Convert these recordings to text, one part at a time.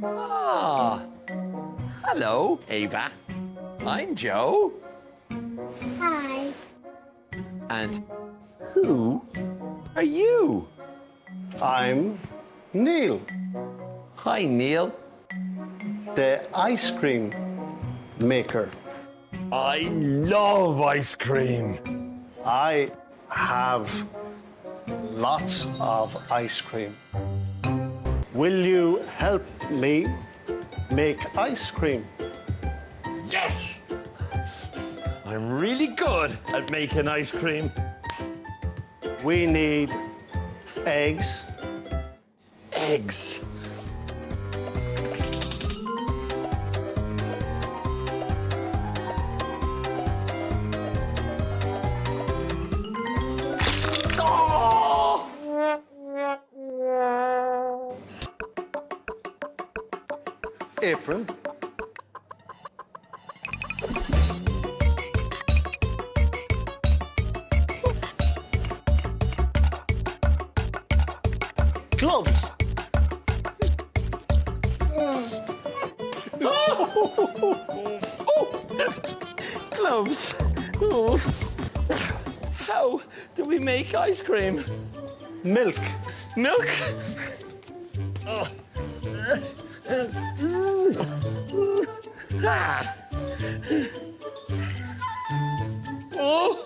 Ah, hello, Ava. I'm Joe. Hi. And who are you? I'm Neil, Hi, Neil. the ice cream maker. I love ice cream. I have lots of ice cream. Will you help me make ice cream? Yes! I'm really good at making ice cream. We need eggs, Eggs. Oh! apron, gloves. Gloves. Oh. How do we make ice cream? Milk, Milk? Ah. Oh.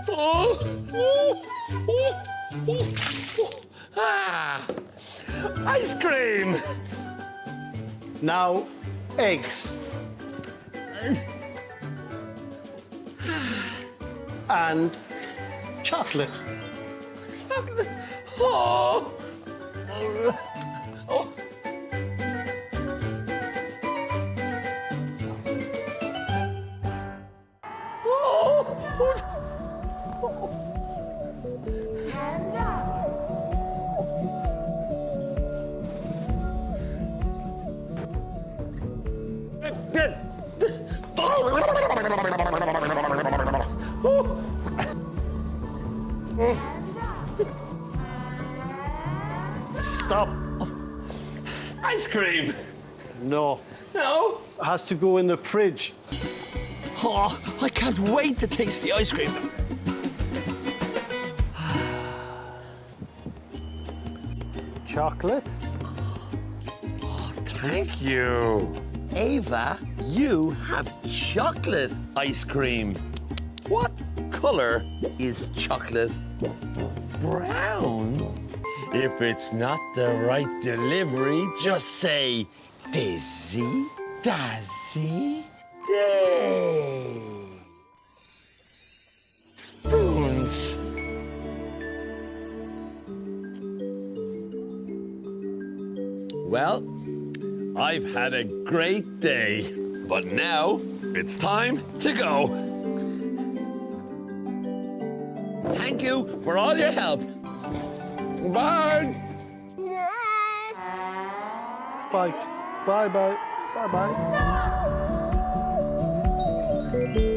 Oh. Oh. Oh. Oh. Ah. Ice cream. now eggs. And chocolate. Oh. Oh. Hands up. Hands up. Stop. Ice cream. No, No. has to go in the fridge. Oh, I can't wait to taste the ice cream. Chocolate, Thank you. Ava, you have chocolate ice cream. What color is chocolate? Brown? If it's not the right delivery, just say Dizzy, Dazzy, Day. Spoons. Well, I've had a great day, but now it's time to go. Thank you for all your help. Bye. bye, bye, bye, bye, bye.